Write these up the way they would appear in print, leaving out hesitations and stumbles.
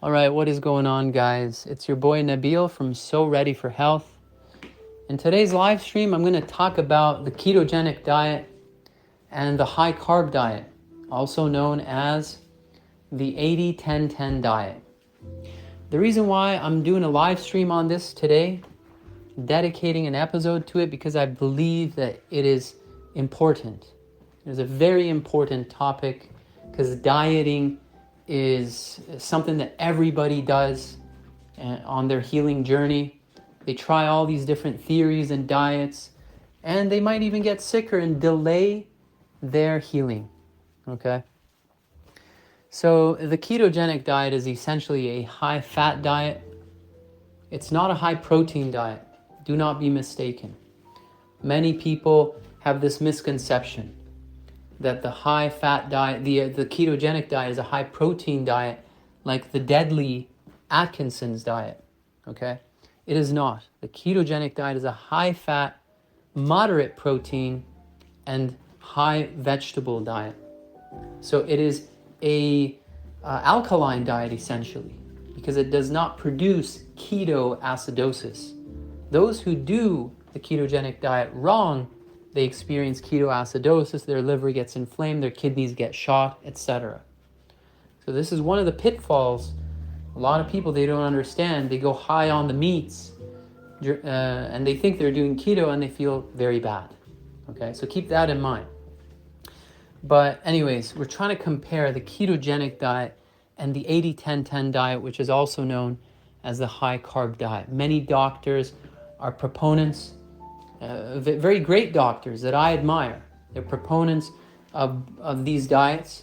All right, what is going on, guys? It's your boy Nabil from So Ready for Health. In today's live stream, I'm going to talk about the ketogenic diet and the high carb diet, also known as the 80-10-10 diet. The reason why I'm doing a live stream on this today, dedicating an episode to it, because I believe that it is important. It is a very important topic because dieting is something that everybody does on their healing journey. They try all these different theories and diets, and they might even get sicker and delay their healing, okay? So the ketogenic diet is essentially a high-fat diet. It's not a high-protein diet. Do not be mistaken. Many people have this misconception that the high-fat diet, the ketogenic diet is a high-protein diet like the deadly Atkinson's diet, okay? It is not. The ketogenic diet is a high-fat, moderate protein, and high vegetable diet. So it is a alkaline diet, essentially, because it does not produce ketoacidosis. Those who do the ketogenic diet wrong, they experience ketoacidosis, their liver gets inflamed, their kidneys get shot, etc. So this is one of the pitfalls. A lot of people, they don't understand. They go high on the meats and they think they're doing keto and they feel very bad. Okay, so keep that in mind. But anyways, we're trying to compare the ketogenic diet and the 80-10-10 diet, which is also known as the high carb diet. Many doctors are proponents, very great doctors that I admire. They're proponents of these diets,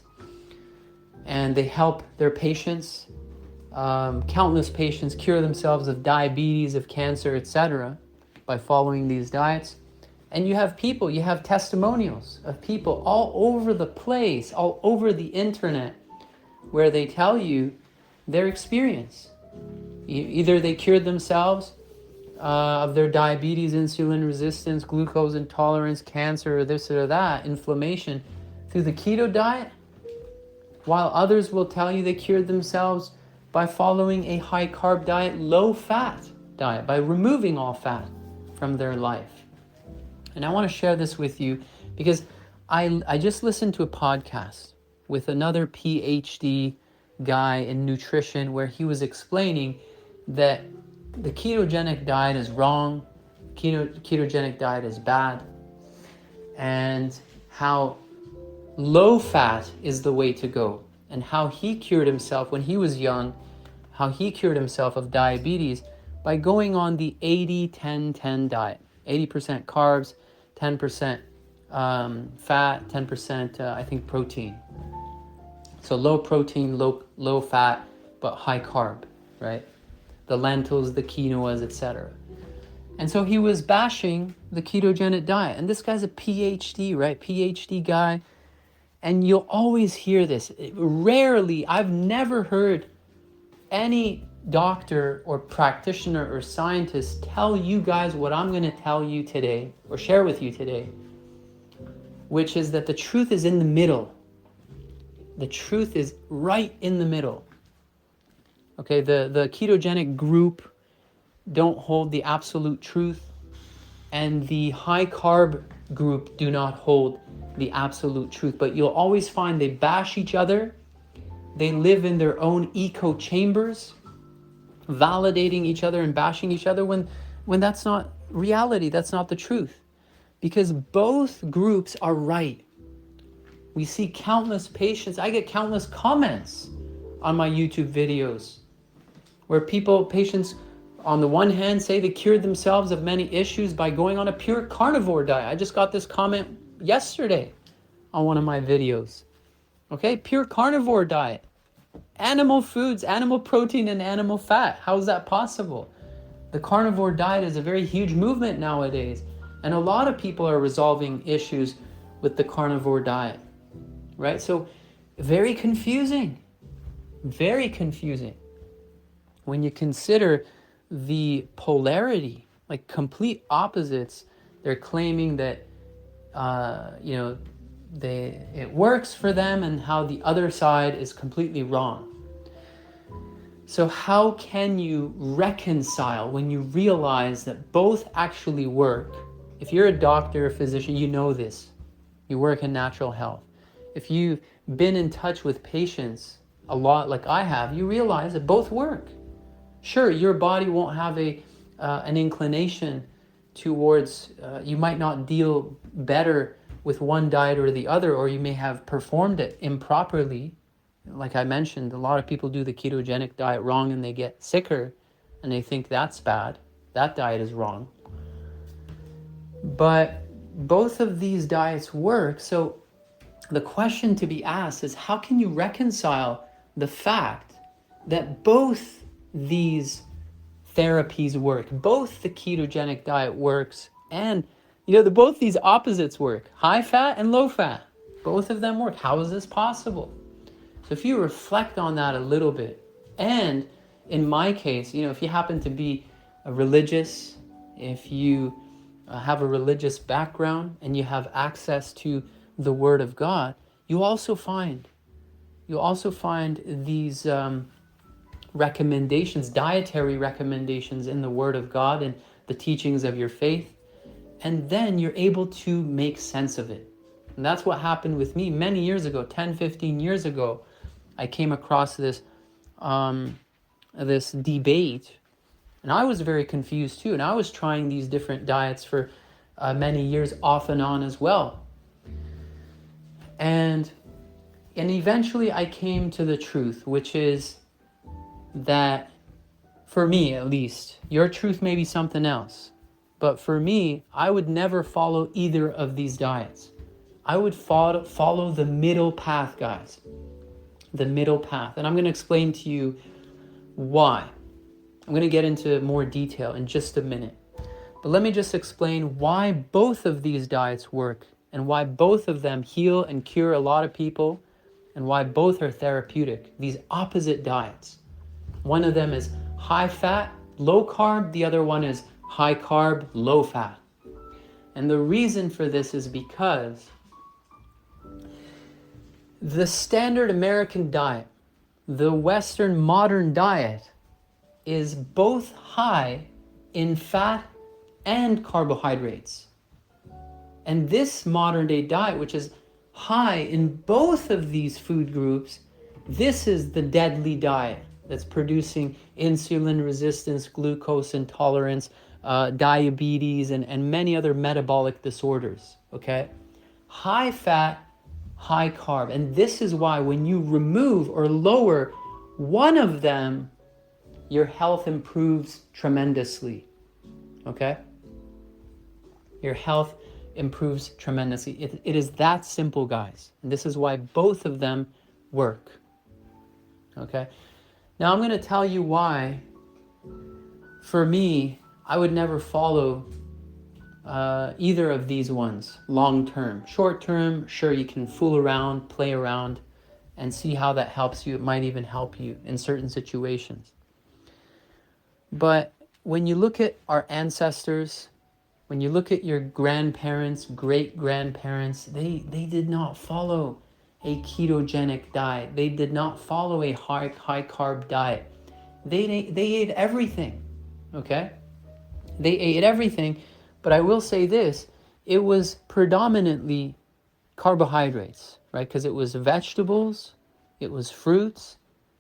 and they help their patients, countless patients, cure themselves of diabetes, of cancer, etc. by following these diets. And you have people, you have testimonials of people all over the place, all over the internet, where they tell you their experience. Either they cured themselves of their diabetes, insulin resistance, glucose intolerance, cancer, or this or that, inflammation, through the keto diet, while others will tell you they cured themselves by following a high carb diet, low fat diet, by removing all fat from their life. And I want to share this with you because I just listened to a podcast with another PhD guy in nutrition where he was explaining that the ketogenic diet is wrong, ketogenic diet is bad, and how low fat is the way to go, and how he cured himself when he was young, how he cured himself of diabetes by going on the 80-10-10 diet. 80% carbs, 10% fat, 10% I think protein. So low protein, low fat, but high carb, right? The lentils, the quinoas, etc. And so he was bashing the ketogenic diet. And this guy's a PhD, right? PhD guy. And you'll always hear this. Rarely, I've never heard any doctor or practitioner or scientist tell you guys what I'm going to tell you today or share with you today, which is that the truth is in the middle. The truth is right in the middle. Okay, the ketogenic group don't hold the absolute truth, and the high carb group do not hold the absolute truth. But you'll always find they bash each other. They live in their own echo chambers, validating each other and bashing each other when that's not reality, that's not the truth. Because both groups are right. We see countless patients, I get countless comments on my YouTube videos where patients on the one hand say they cured themselves of many issues by going on a pure carnivore diet. I just got this comment yesterday on one of my videos. Okay, pure carnivore diet. Animal foods, animal protein, and animal fat. How is that possible? The carnivore diet is a very huge movement nowadays, and a lot of people are resolving issues with the carnivore diet, right? So very confusing, very confusing. When you consider the polarity, like complete opposites, they're claiming that, it works for them and how the other side is completely wrong. So how can you reconcile when you realize that both actually work? If you're a doctor or physician, you know this. You work in natural health. If you've been in touch with patients a lot like I have, you realize that both work. Sure, your body won't have an inclination towards, you might not deal better with one diet or the other, or you may have performed it improperly. Like I mentioned, a lot of people do the ketogenic diet wrong and they get sicker and they think that's bad. That diet is wrong. But both of these diets work. So the question to be asked is, how can you reconcile the fact that both these therapies work? Both the ketogenic diet works and, both these opposites work. High fat and low fat. Both of them work. How is this possible? So if you reflect on that a little bit, and in my case, if you happen to be a religious, if you have a religious background and you have access to the Word of God, you also find these recommendations, dietary recommendations in the Word of God and the teachings of your faith, and then you're able to make sense of it. And that's what happened with me many years ago, 10, 15 years ago. I came across this debate, and I was very confused too. And I was trying these different diets for many years off and on as well. And eventually I came to the truth, which is that, for me at least, your truth may be something else. But for me, I would never follow either of these diets. I would follow the middle path, guys. The middle path. And I'm going to explain to you why. I'm going to get into more detail in just a minute. But let me just explain why both of these diets work and why both of them heal and cure a lot of people and why both are therapeutic. These opposite diets. One of them is high fat, low carb. The other one is high carb, low fat. And the reason for this is because the standard American diet, the Western modern diet, is both high in fat and carbohydrates. And this modern day diet, which is high in both of these food groups, this is the deadly diet that's producing insulin resistance, glucose intolerance, diabetes, and many other metabolic disorders, okay? High fat, high carb. And this is why when you remove or lower one of them, your health improves tremendously, okay? Your health improves tremendously. It is that simple, guys. And this is why both of them work, okay? Now I'm going to tell you why, for me, I would never follow either of these ones long term. Short term, sure, you can fool around, play around, and see how that helps you. It might even help you in certain situations. But when you look at our ancestors, when you look at your grandparents, great-grandparents, they did not follow a ketogenic diet. They did not follow a high carb diet. They ate everything, okay? They ate everything, but I will say this, it was predominantly carbohydrates, right? Because it was vegetables, it was fruits,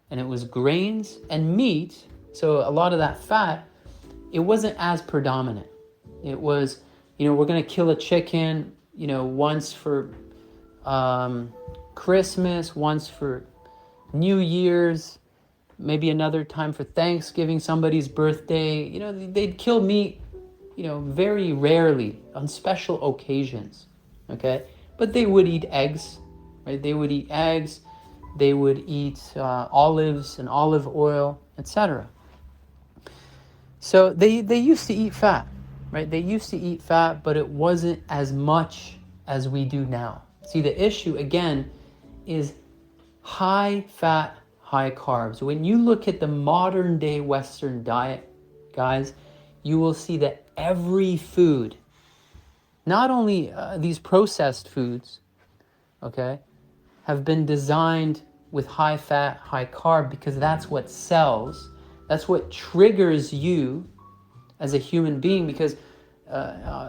and it was grains and meat. So a lot of that fat, it wasn't as predominant. It was, we're going to kill a chicken, once for Christmas, once for New Year's, maybe another time for Thanksgiving, somebody's birthday. They'd kill meat, very rarely on special occasions, okay? But they would eat eggs, right? They would eat eggs, they would eat olives and olive oil, etc. So they used to eat fat, right? They used to eat fat, but it wasn't as much as we do now. See, the issue, again, is high fat, high carbs. When you look at the modern day Western diet, guys, you will see that every food, not only these processed foods, okay, have been designed with high fat, high carb, because that's what sells. That's what triggers you as a human being, because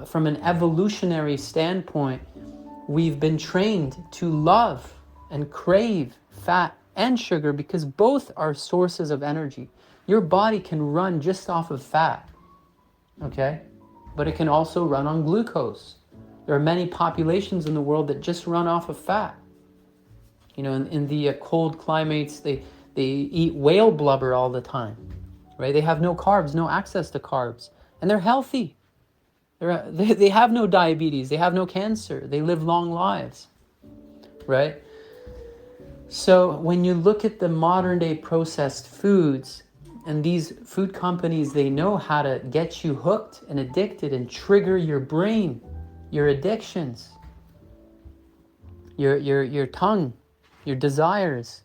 from an evolutionary standpoint, we've been trained to love and crave fat and sugar because both are sources of energy. Your body can run just off of fat, okay? But it can also run on glucose. There are many populations in the world that just run off of fat. You know, in the cold climates, they eat whale blubber all the time, right? They have no carbs, no access to carbs, and they're healthy. They have no diabetes, they have no cancer, they live long lives, right? So when you look at the modern day processed foods, and these food companies, they know how to get you hooked and addicted and trigger your brain, your addictions, your tongue, your desires.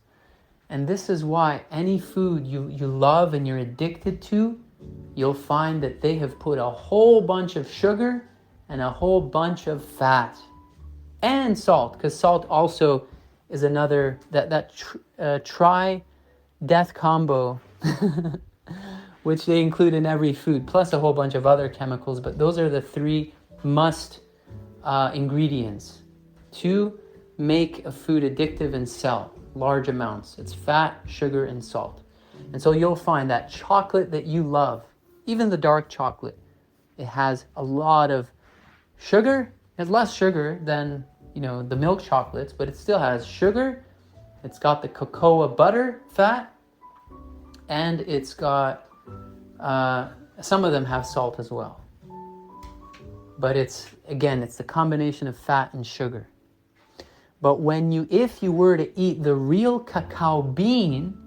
And this is why any food you love and you're addicted to, you'll find that they have put a whole bunch of sugar and a whole bunch of fat and salt, because salt also is another, tri-death combo, which they include in every food, plus a whole bunch of other chemicals. But those are the three must ingredients to make a food addictive and sell large amounts. It's fat, sugar, and salt. And so you'll find that chocolate that you love, even the dark chocolate, it has a lot of sugar. It has less sugar than, you know, the milk chocolates, but it still has sugar. It's got the cocoa butter fat, and it's got, some of them have salt as well. But it's the combination of fat and sugar. But if you were to eat the real cacao bean,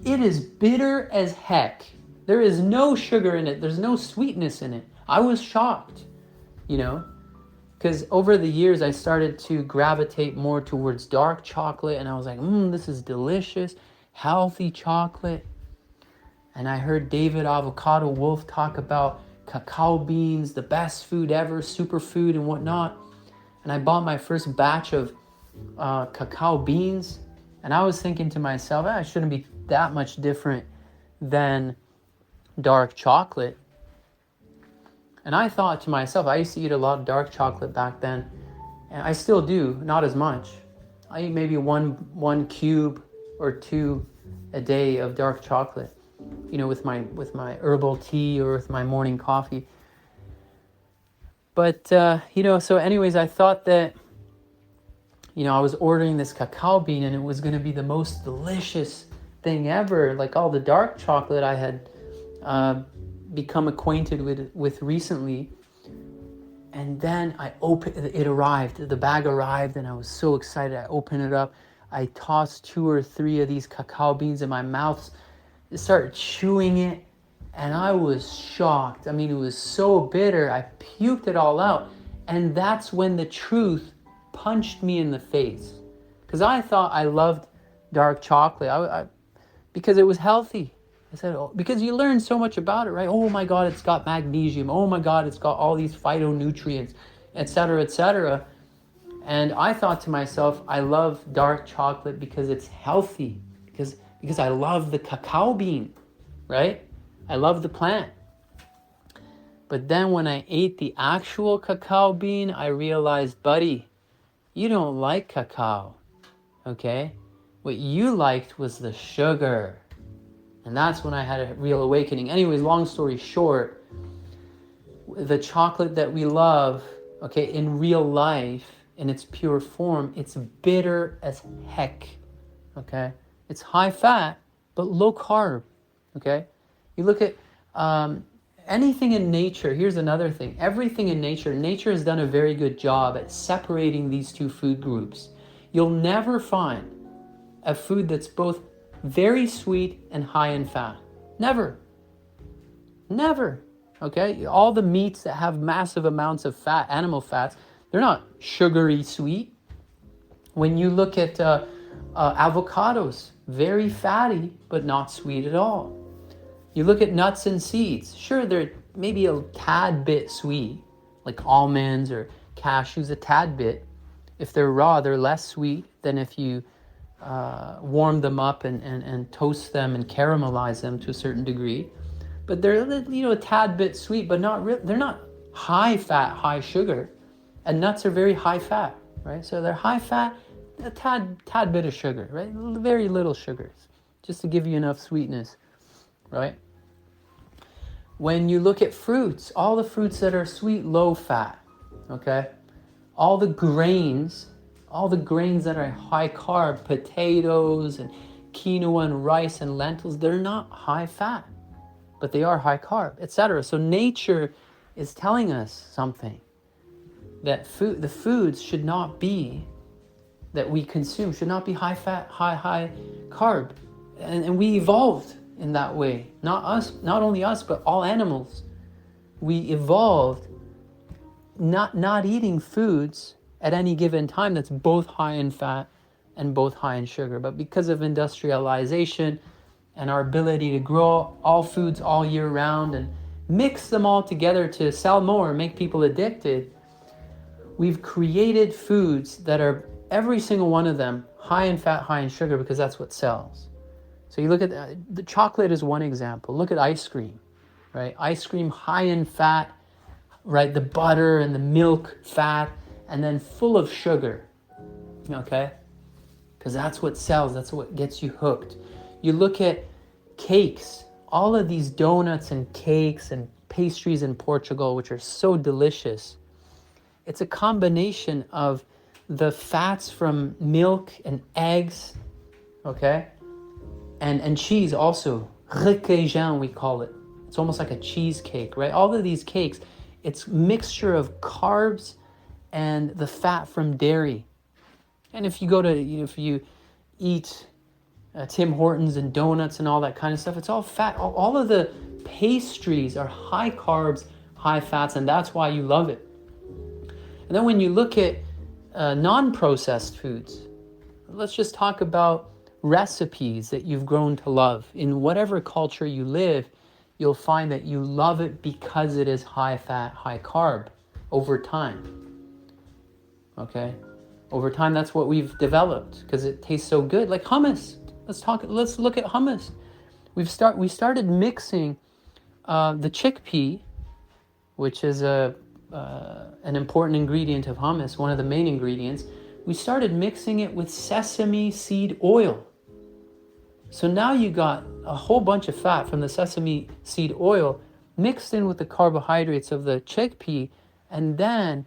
it is bitter as heck. There is no sugar in it. There's no sweetness in it. I was shocked, you know, because over the years I started to gravitate more towards dark chocolate, and I was like, this is delicious, healthy chocolate. And I heard David Avocado Wolf talk about cacao beans, the best food ever, superfood and whatnot. And I bought my first batch of cacao beans, and I was thinking to myself, I shouldn't be that much different than dark chocolate. And I thought to myself, I used to eat a lot of dark chocolate back then, and I still do, not as much. I eat maybe one cube or two a day of dark chocolate, you know, with my herbal tea or with my morning coffee. But so anyways, I thought that, you know, I was ordering this cacao bean and it was going to be the most delicious thing ever, like all the dark chocolate I had become acquainted with recently. And then it arrived, the bag arrived, and I was so excited. I opened it up, I tossed 2 or 3 of these cacao beans in my mouth, started chewing it, and I was shocked. I mean, it was so bitter, I puked it all out. And that's when the truth punched me in the face, because I thought I loved dark chocolate because it was healthy. I said, because you learn so much about it, right? Oh my God, it's got magnesium. Oh my God, it's got all these phytonutrients, etc., etc. And I thought to myself, I love dark chocolate because it's healthy, because I love the cacao bean, right? I love the plant. But then when I ate the actual cacao bean, I realized, buddy, you don't like cacao, okay? What you liked was the sugar. And that's when I had a real awakening. Anyways, long story short, the chocolate that we love, okay, in real life, in its pure form, it's bitter as heck, okay? It's high fat, but low carb, okay? You look at anything in nature. Here's another thing. Everything in nature has done a very good job at separating these two food groups. You'll never find a food that's both very sweet and high in fat. Never. Okay? All the meats that have massive amounts of fat, animal fats, they're not sugary sweet. When you look at avocados, very fatty, but not sweet at all. You look at nuts and seeds. Sure, they're maybe a tad bit sweet, like almonds or cashews, a tad bit. If they're raw, they're less sweet than if you warm them up and toast them and caramelize them to a certain degree. But they're, a tad bit sweet, but they're not high fat, high sugar. And nuts are very high fat, right? So they're high fat, a tad bit of sugar, right? Very little sugars, just to give you enough sweetness, right? When you look at fruits, all the fruits that are sweet, low fat, okay? All the grains that are high carb, potatoes and quinoa and rice and lentils, they're not high fat, but they are high carb, etc. So nature is telling us something, that the foods should not be, that we consume, should not be high fat, high carb. And we evolved in that way. Not only us, but all animals. We evolved not eating foods at any given time that's both high in fat and both high in sugar. But because of industrialization and our ability to grow all foods all year round and mix them all together to sell more, make people addicted, we've created foods that are, every single one of them, high in fat, high in sugar, because that's what sells. So you look at the chocolate is one example. Look at ice cream, right? Ice cream high in fat, right? The butter and the milk fat, and then full of sugar, okay? Because that's what sells. That's what gets you hooked. You look at cakes, all of these donuts and cakes and pastries in Portugal, which are so delicious. It's a combination of the fats from milk and eggs, okay? And cheese also, requeijão we call it. It's almost like a cheesecake, right? All of these cakes, it's mixture of carbs and the fat from dairy. And if you go to, if you eat Tim Hortons and donuts and all that kind of stuff, it's all fat. All of the pastries are high carbs, high fats, and that's why you love it. And then when you look at non-processed foods, let's just talk about recipes that you've grown to love. In whatever culture you live, you'll find that you love it because it is high fat, high carb over time. Okay? Over time, that's what we've developed because it tastes so good. Like hummus. Let's look at hummus. We started mixing the chickpea, which is an important ingredient of hummus, one of the main ingredients. We started mixing it with sesame seed oil. So now you got a whole bunch of fat from the sesame seed oil mixed in with the carbohydrates of the chickpea, and then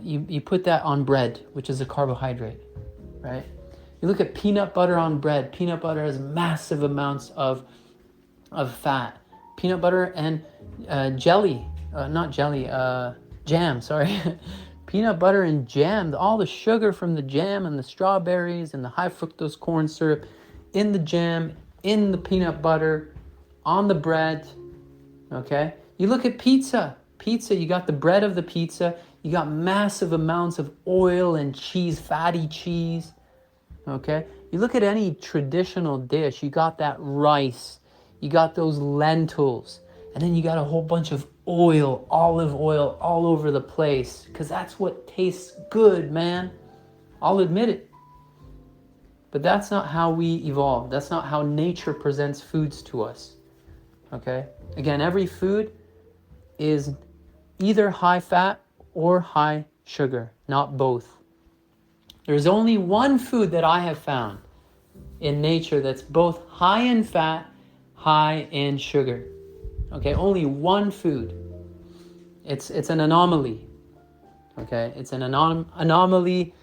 you put that on bread, which is a carbohydrate, right? You look at peanut butter on bread. Peanut butter has massive amounts of fat. Peanut butter and jam, sorry. Peanut butter and jam, all the sugar from the jam and the strawberries and the high fructose corn syrup in the jam, in the peanut butter, on the bread, okay? You look at pizza. Pizza, you got the bread of the pizza. You got massive amounts of oil and cheese, fatty cheese, okay? You look at any traditional dish, you got that rice, you got those lentils, and then you got a whole bunch of oil, olive oil all over the place, because that's what tastes good, man. I'll admit it. But that's not how we evolve. That's not how nature presents foods to us, okay? Again, every food is either high fat or high sugar, not both. There's only one food that I have found in nature that's both high in fat, high in sugar. Okay, only one food. It's an anomaly. Okay, it's an anomaly,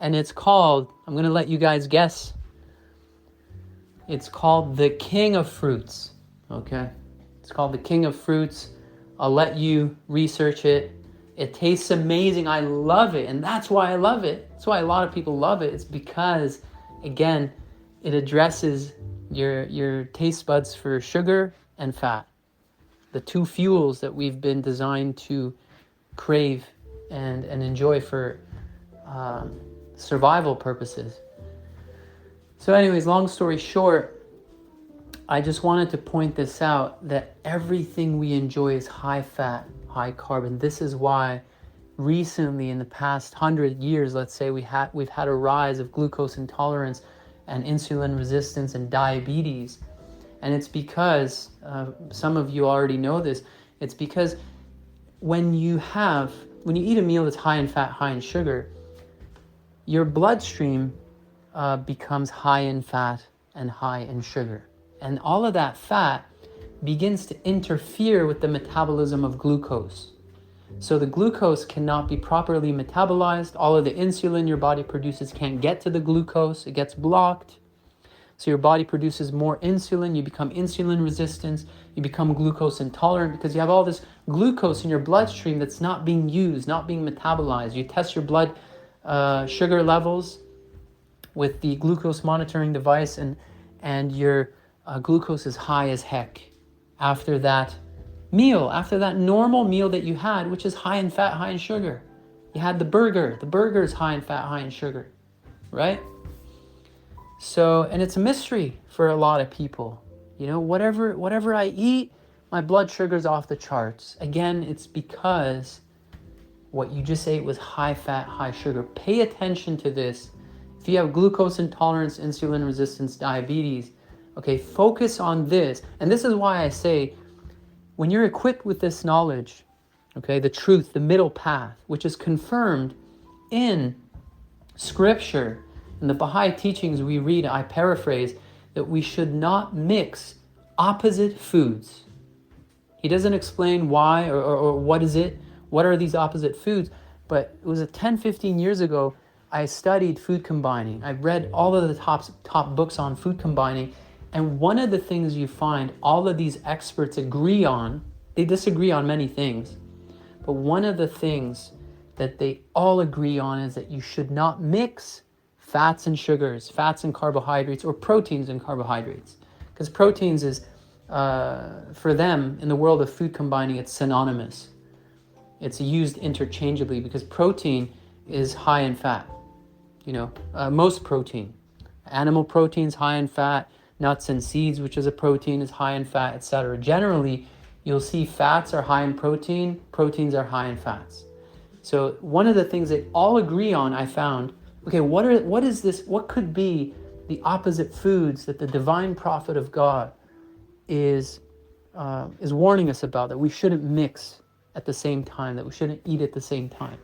and it's called, I'm going to let you guys guess. It's called the king of fruits. Okay, it's called the king of fruits. I'll let you research it. It tastes amazing. I love it, and that's why I love it. That's why a lot of people love it. It's because, again, it addresses your taste buds for sugar and fat, the two fuels that we've been designed to crave and enjoy for survival purposes. So anyways, long story short, I just wanted to point this out, that everything we enjoy is high fat, high carb, and this is why recently, in the past 100 years, let's say, we've had a rise of glucose intolerance and insulin resistance and diabetes. And it's because, some of you already know this, it's because when you eat a meal that's high in fat, high in sugar, your bloodstream becomes high in fat and high in sugar. And all of that fat begins to interfere with the metabolism of glucose. So the glucose cannot be properly metabolized. All of the insulin your body produces can't get to the glucose. It gets blocked. So your body produces more insulin. You become insulin resistant. You become glucose intolerant because you have all this glucose in your bloodstream that's not being used, not being metabolized. You test your blood sugar levels with the glucose monitoring device, and your glucose is high as heck after that meal, after that normal meal that you had, which is high in fat, high in sugar. You had the burger is high in fat, high in sugar, right? So, and it's a mystery for a lot of people. You know, whatever I eat, my blood sugar's off the charts. Again, it's because what you just ate was high fat, high sugar. Pay attention to this. If you have glucose intolerance, insulin resistance, diabetes, okay, focus on this. And this is why I say, when you're equipped with this knowledge, okay, the truth, the middle path, which is confirmed in Scripture, in the Baha'i teachings we read, I paraphrase, that we should not mix opposite foods. He doesn't explain why or what is it, what are these opposite foods, but it was 10-15 years ago, I studied food combining. I read all of the top books on food combining, and one of the things you find all of these experts agree on, they disagree on many things, but one of the things that they all agree on is that you should not mix fats and sugars, fats and carbohydrates, or proteins and carbohydrates. Because proteins is, for them, in the world of food combining, it's synonymous. It's used interchangeably because protein is high in fat. You know, most protein. Animal proteins high in fat, nuts and seeds, which is a protein, is high in fat, etc. Generally, you'll see fats are high in protein, proteins are high in fats. So one of the things they all agree on, I found, okay, what is this? What could be the opposite foods that the divine prophet of God is warning us about, that we shouldn't mix at the same time, that we shouldn't eat at the same time?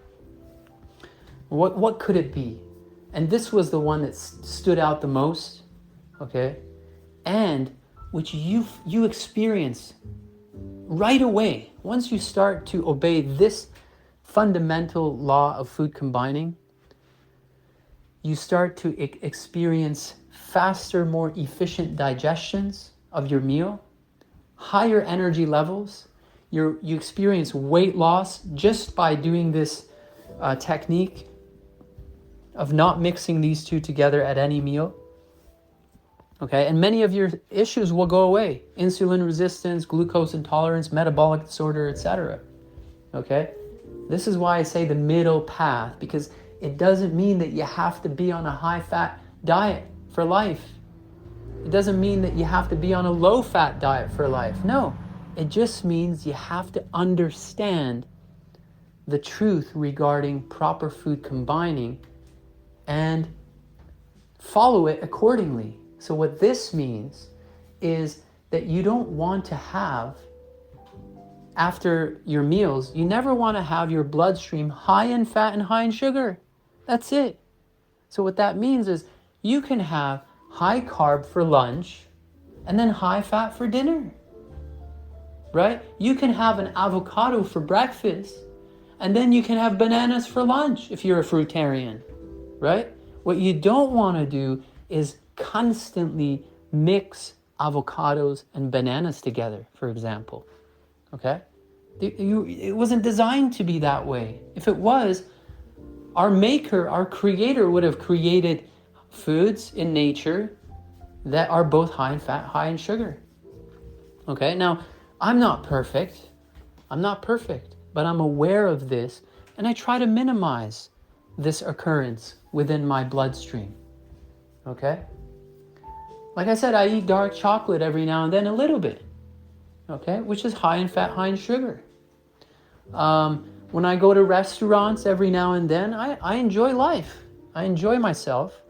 What could it be? And this was the one that stood out the most, okay? And which you experience right away. Once you start to obey this fundamental law of food combining, you start to experience faster, more efficient digestions of your meal, higher energy levels. You experience weight loss just by doing this technique of not mixing these two together at any meal. Okay, and many of your issues will go away. Insulin resistance, glucose intolerance, metabolic disorder, etc. Okay, this is why I say the middle path, because it doesn't mean that you have to be on a high-fat diet for life. It doesn't mean that you have to be on a low-fat diet for life. No, it just means you have to understand the truth regarding proper food combining and follow it accordingly. So what this means is that you don't want to have, after your meals, you never want to have your bloodstream high in fat and high in sugar. That's it. So what that means is you can have high carb for lunch and then high fat for dinner, right? You can have an avocado for breakfast and then you can have bananas for lunch if you're a fruitarian, right? What you don't want to do is constantly mix avocados and bananas together, for example, okay? It wasn't designed to be that way. If it was, our maker, our creator would have created foods in nature that are both high in fat, high in sugar. Okay, now I'm not perfect, but I'm aware of this and I try to minimize this occurrence within my bloodstream. Okay? Like I said, I eat dark chocolate every now and then a little bit, okay, which is high in fat, high in sugar. When I go to restaurants every now and then, I enjoy life. I enjoy myself.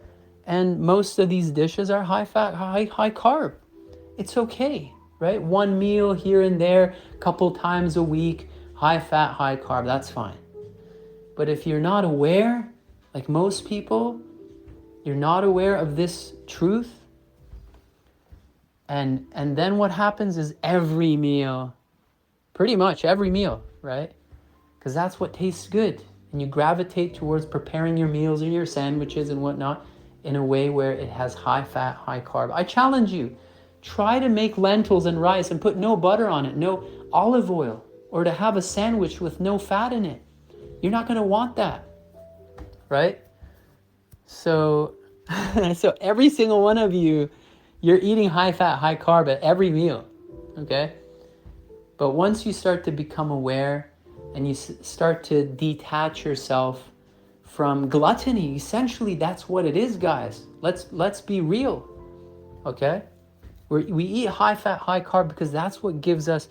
And most of these dishes are high fat, high carb. It's okay, right? One meal here and there, a couple times a week, high fat, high carb, that's fine. But if you're not aware, like most people, you're not aware of this truth, and then what happens is every meal, pretty much every meal, right? Because that's what tastes good. And you gravitate towards preparing your meals or your sandwiches and whatnot in a way where it has high fat, high carb. I challenge you, try to make lentils and rice and put no butter on it, no olive oil, or to have a sandwich with no fat in it. You're not going to want that, right? So every single one of you, you're eating high fat, high carb at every meal, okay? But once you start to become aware and you start to detach yourself from gluttony, essentially that's what it is, guys. Let's be real, okay? We eat high fat, high carb because that's what gives us,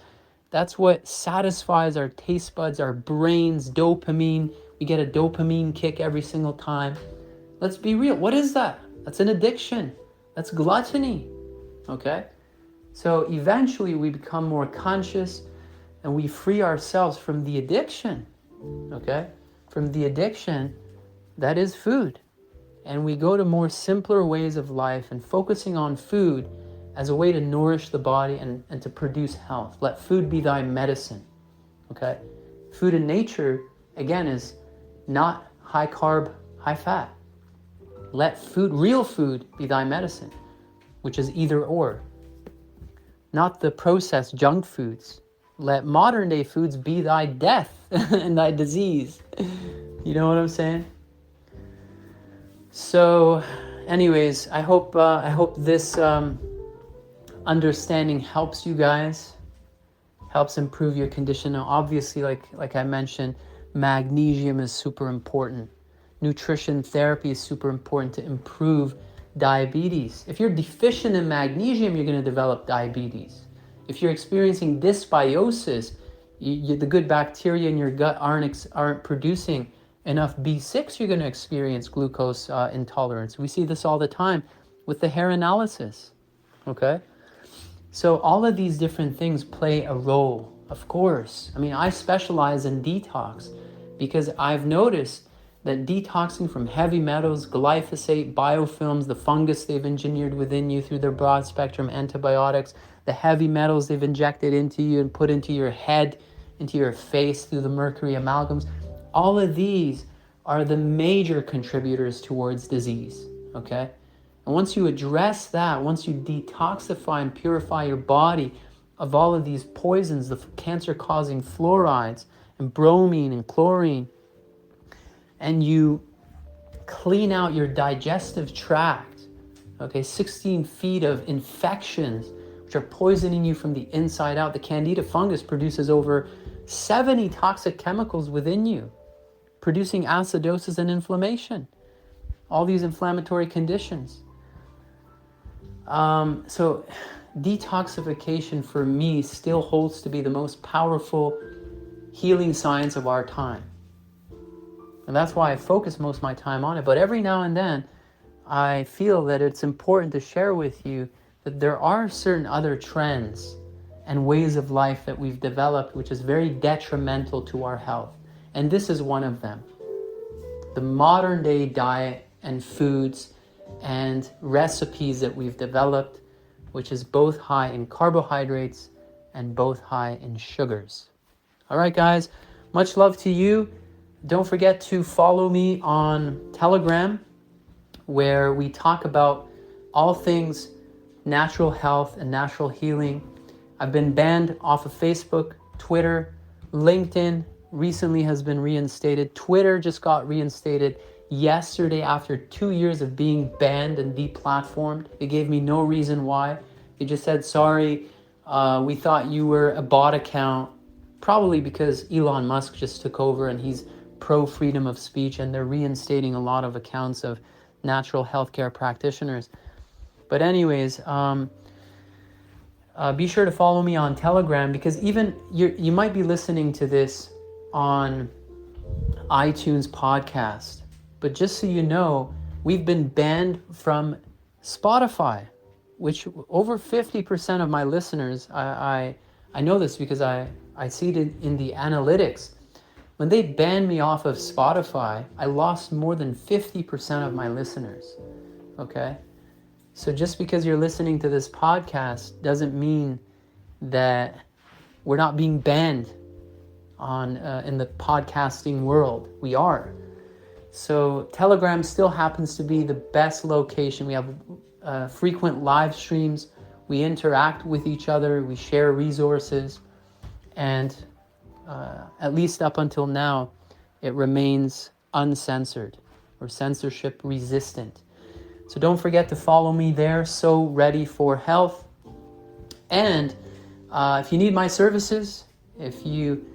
that's what satisfies our taste buds, our brains, dopamine. We get a dopamine kick every single time. Let's be real. What is that? That's an addiction. That's gluttony, okay? So eventually we become more conscious and we free ourselves from the addiction, okay? From the addiction that is food. And we go to more simpler ways of life and focusing on food as a way to nourish the body and to produce health. Let food be thy medicine, okay? Food in nature, again, is not high carb, high fat. Let food, real food, be thy medicine, which is either or. Not the processed junk foods. Let modern day foods be thy death and thy disease. You know what I'm saying? So anyways, I hope this understanding helps you guys, helps improve your condition. Now, obviously, like I mentioned, magnesium is super important. Nutrition therapy is super important to improve diabetes. If you're deficient in magnesium, you're going to develop diabetes. If you're experiencing dysbiosis, the good bacteria in your gut aren't producing enough B6, you're going to experience glucose intolerance. We see this all the time with the hair analysis, okay? So all of these different things play a role, of course. I mean, I specialize in detox because I've noticed that detoxing from heavy metals, glyphosate, biofilms, the fungus they've engineered within you through their broad spectrum antibiotics, the heavy metals they've injected into you and put into your head, into your face through the mercury amalgams, all of these are the major contributors towards disease, okay? And once you address that, once you detoxify and purify your body of all of these poisons, the cancer-causing fluorides and bromine and chlorine, and you clean out your digestive tract, okay, 16 feet of infections, which are poisoning you from the inside out. The Candida fungus produces over 70 toxic chemicals within you, producing acidosis and inflammation, all these inflammatory conditions. So detoxification for me still holds to be the most powerful healing science of our time. And that's why I focus most of my time on it. But every now and then, I feel that it's important to share with you that there are certain other trends and ways of life that we've developed which is very detrimental to our health. And this is one of them. The modern day diet and foods and recipes that we've developed, which is both high in carbohydrates and both high in sugars. All right, guys, much love to you. Don't forget to follow me on Telegram, where we talk about all things natural health and natural healing. I've been banned off of Facebook, Twitter, LinkedIn recently has been reinstated. Twitter just got reinstated yesterday after 2 years of being banned and deplatformed. They gave me no reason why. They just said, sorry, we thought you were a bot account, probably because Elon Musk just took over and he's pro-freedom of speech, and they're reinstating a lot of accounts of natural healthcare practitioners. But anyways, be sure to follow me on Telegram, because even you might be listening to this on iTunes podcast. But just so you know, we've been banned from Spotify, which over 50% of my listeners, I know this because I see it in the analytics. When they banned me off of Spotify, I lost more than 50% of my listeners, okay? So just because you're listening to this podcast doesn't mean that we're not being banned on in the podcasting world. We are. So Telegram still happens to be the best location. We have frequent live streams. We interact with each other. We share resources. And at least up until now, it remains uncensored or censorship resistant. So don't forget to follow me there, So Ready for Health. And if you need my services, if you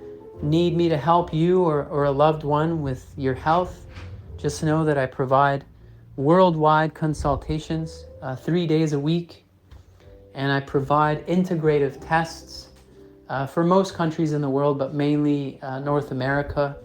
need me to help you or a loved one with your health, just know that I provide worldwide consultations 3 days a week, and I provide integrative tests for most countries in the world, but mainly North America,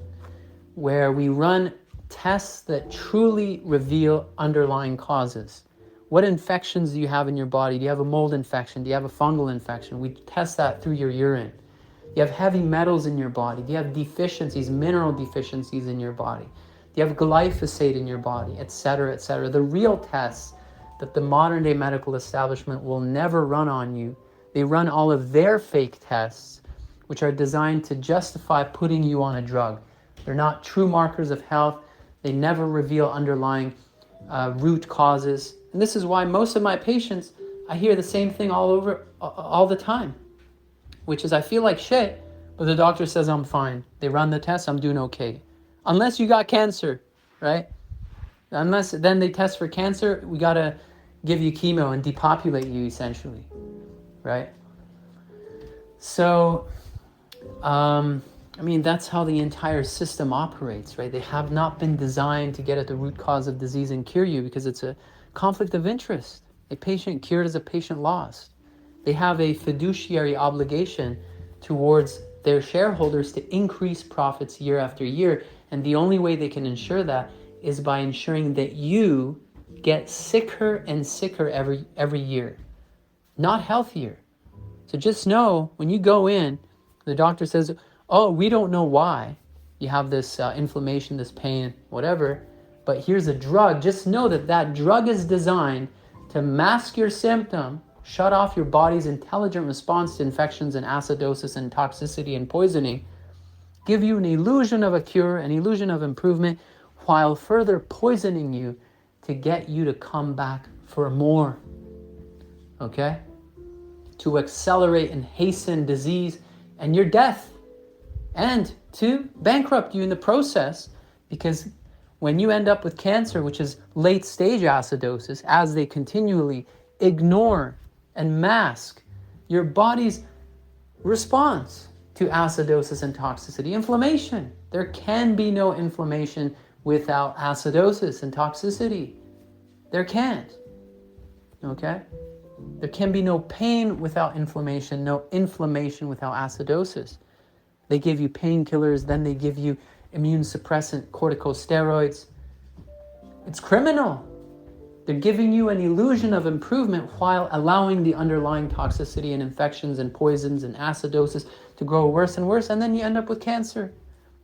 where we run tests that truly reveal underlying causes. What infections do you have in your body? Do you have a mold infection? Do you have a fungal infection? We test that through your urine. Do you have heavy metals in your body? Do you have deficiencies, mineral deficiencies in your body? Do you have glyphosate in your body, etc., etc.? The real tests that the modern day medical establishment will never run on you. They run all of their fake tests, which are designed to justify putting you on a drug. They're not true markers of health. They never reveal underlying root causes. And this is why most of my patients, I hear the same thing all the time, which is I feel like shit, but the doctor says I'm fine. They run the test, I'm doing okay. Unless you got cancer, right? Unless then they test for cancer, we gotta give you chemo and depopulate you essentially, right? So, that's how the entire system operates, right? They have not been designed to get at the root cause of disease and cure you because it's a conflict of interest. A patient cured is a patient lost. They have a fiduciary obligation towards their shareholders to increase profits year after year. And the only way they can ensure that is by ensuring that you get sicker and sicker every year, not healthier. So just know when you go in, the doctor says, oh, we don't know why you have this inflammation, this pain, whatever, but here's a drug. Just know that that drug is designed to mask your symptom, shut off your body's intelligent response to infections and acidosis and toxicity and poisoning, give you an illusion of a cure, an illusion of improvement, while further poisoning you to get you to come back for more, okay? To accelerate and hasten disease and your death, and to bankrupt you in the process, because when you end up with cancer, which is late stage acidosis, as they continually ignore and mask your body's response to acidosis and toxicity, inflammation. There can be no inflammation without acidosis and toxicity. There can't, okay? There can be no pain without inflammation, no inflammation without acidosis. They give you painkillers, then they give you immune suppressant corticosteroids. It's criminal. They're giving you an illusion of improvement while allowing the underlying toxicity and infections and poisons and acidosis to grow worse and worse, and then you end up with cancer,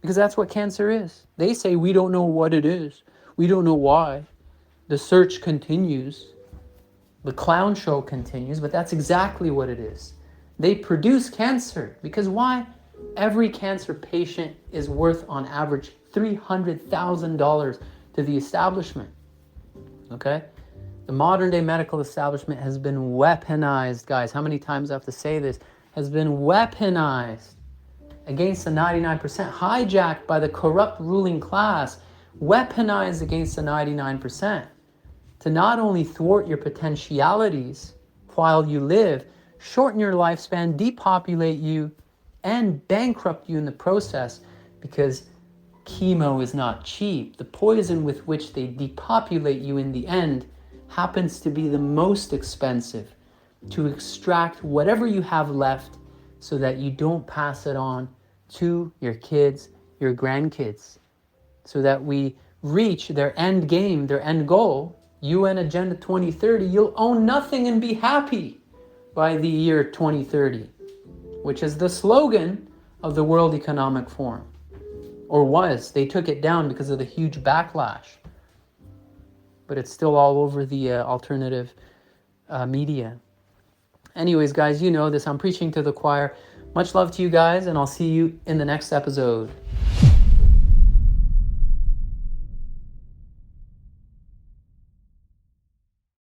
because that's what cancer is. They say we don't know what it is. We don't know why. The search continues. The clown show continues, but that's exactly what it is. They produce cancer because why? Every cancer patient is worth on average $300,000 to the establishment. Okay? The modern day medical establishment has been weaponized, guys. How many times I have to say this? Has been weaponized against the 99%, hijacked by the corrupt ruling class, weaponized against the 99%, to not only thwart your potentialities while you live, shorten your lifespan, depopulate you, and bankrupt you in the process, because chemo is not cheap. The poison with which they depopulate you in the end happens to be the most expensive, to extract whatever you have left so that you don't pass it on to your kids, your grandkids, so that we reach their end game, their end goal, UN Agenda 2030, you'll own nothing and be happy by the year 2030, which is the slogan of the World Economic Forum. Or was. They took it down because of the huge backlash. But it's still all over the alternative media. Anyways, guys, you know this. I'm preaching to the choir. Much love to you guys, and I'll see you in the next episode.